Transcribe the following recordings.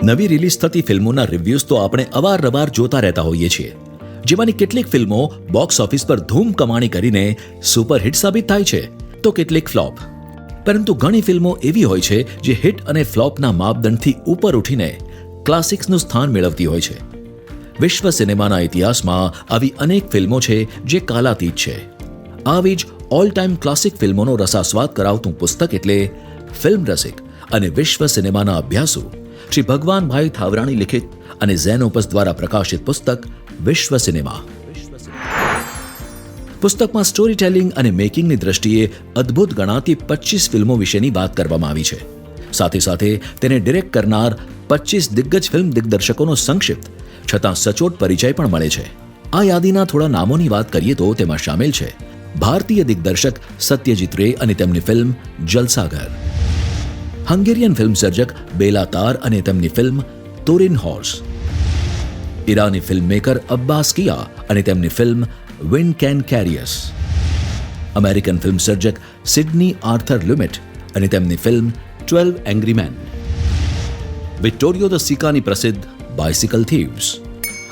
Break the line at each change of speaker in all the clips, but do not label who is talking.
નવી રિલીઝ થતી ફિલ્મોના રિવ્યૂઝ તો આપણે અવારનવાર જોતા રહેતા હોઈએ છીએ, જેમાંની કેટલીક ફિલ્મો બોક્સ ઓફિસ પર ધૂમ કમાણી કરીને સુપરહિટ સાબિત થાય છે તો કેટલીક ફ્લોપ. પરંતુ ઘણી ફિલ્મો એવી હોય છે જે હિટ અને ફ્લોપના માપદંડથી ઉપર ઉઠીને ક્લાસિક્સનું સ્થાન મેળવતી હોય છે. વિશ્વ સિનેમાના ઇતિહાસમાં આવી અનેક ફિલ્મો છે જે કાલાતીત છે. આવી જ ઓલ ટાઈમ ક્લાસિક ફિલ્મોનો રસાસ્વાદ કરાવતું પુસ્તક એટલે ફિલ્મ રસિક અને વિશ્વ સિનેમાના અભ્યાસુ શ્રી ભગવાનભાઈ થાવરાણી લિખિત અને ઝેનોપસ દ્વારા પ્રકાશિત પુસ્તક વિશ્વ સિનેમા. પુસ્તકમાં સ્ટોરી ટેલિંગ અને મેકિંગની દ્રષ્ટિએ અદ્ભુત ગણાતી 25 ફિલ્મો વિશેની વાત કરવામાં આવી છે. સાથે સાથે તેને ડિરેક્ટ કરનાર 25 દિગ્ગજ ફિલ્મ દિગ્દર્શકોનો સંક્ષિપ્ત છતાં સચોટ પરિચય પણ મળે છે. આ યાદીના થોડા નામોની વાત કરીએ તો તેમાં શામેલ છે ભારતીય દિગ્દર્શક સત્યજીત રે અને તેમની ફિલ્મ જલસાઘર, હંગેરિયન ફિલ્મ સર્જક બેલા તાર અને તેમની ફિલ્મ તોરિન હોર્સ, ઈરાની ફિલ્મમેકર અબ્બાસ કિયા અને તેમની film wind can carry us, American film સર્જક સિડની આર્થર લ્યુમેટ અને તેમની film 12 angry men, Vittorio de સિકાની પ્રસિદ્ધ બાઇસિકલ થીવ્સ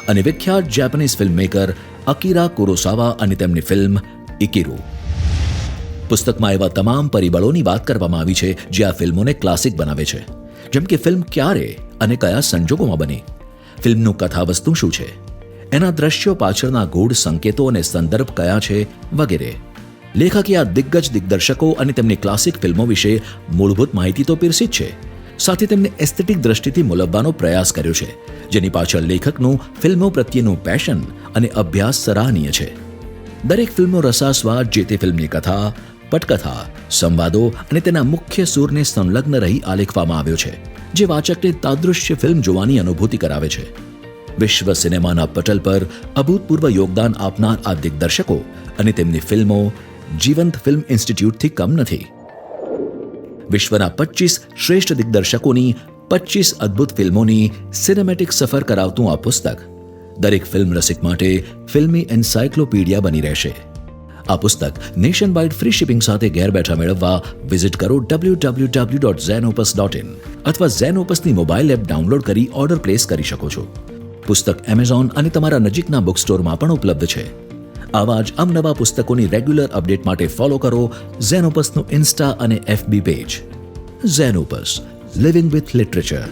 અને વિખ્યાત જાપાનીઝ ફિલ્મમેકર અકીરા કુરોસાવા અને તેમની ફિલ્મ ઇકિરુ. પુસ્તકમાં એવા તમામ પરિબળોની વાત કરવામાં આવી છે જે આ ફિલ્મોને ક્લાસિક બનાવે છે, જેમ કે ફિલ્મ ક્યારે અને કયા સંજોગોમાં બની, ફિલ્મનું કથાવસ્તુ શું છે, એના દ્રશ્યો પાછળના ગૂઢ સંકેતો અને સંદર્ભ કયા છે વગેરે. લેખકે આ દિગ્ગજ દિગ્દર્શકો અને તેમની ક્લાસિક ફિલ્મો વિશે મૂળભૂત માહિતી તો પીરસી જ છે, સાથે તેમને એસ્થેટિક દ્રષ્ટિથી મૂલવવાનો પ્રયાસ કર્યો છે, જેની પાછળ લેખકનું ફિલ્મો પ્રત્યેનું પેશન અને અભ્યાસ સરાહનીય છે. દરેક ફિલ્મનો રસાસ્વાદ જે તે ફિલ્મની કથા, પટકથા, સંવાદો અને તેના મુખ્ય સૂરને સંલગ્ન રહી આલેખવામાં આવ્યો છે, જે વાચકને તાદૃશ્ય ફિલ્મ જોવાની અનુભૂતિ કરાવે છે. વિશ્વ સિનેમાના પટલ પર અભૂતપૂર્વ યોગદાન આપનાર આ દિગ્દર્શકો અને તેમની ફિલ્મો જીવંત ફિલ્મ ઇન્સ્ટિટ્યૂટથી કમ નથી. વિશ્વના 25 શ્રેષ્ઠ દિગ્દર્શકોની 25 અદ્ભુત ફિલ્મોની સિનેમેટિક સફર કરાવતું આ પુસ્તક દરેક ફિલ્મ રસિક માટે ફિલ્મી એન્સાયક્લોપીડિયા બની રહેશે. આ પુસ્તક નેશન વાઇડ ફ્રી શિપિંગ સાથે ઘેર બેઠા મેળવવા વિઝિટ કરો www.zenopus.in અથવા ઝેનોપસની મોબાઈલ એપ ડાઉનલોડ કરી ઓર્ડર પ્લેસ કરી શકો છો. પુસ્તક એમેઝોન અને તમારા નજીકના બુક સ્ટોરમાં પણ ઉપલબ્ધ છે. આવા જ અવનવા પુસ્તકોની રેગ્યુલર અપડેટ માટે ફોલો કરો ઝેનોપસનું ઇન્સ્ટા અને FB page. Xenopus, living with literature.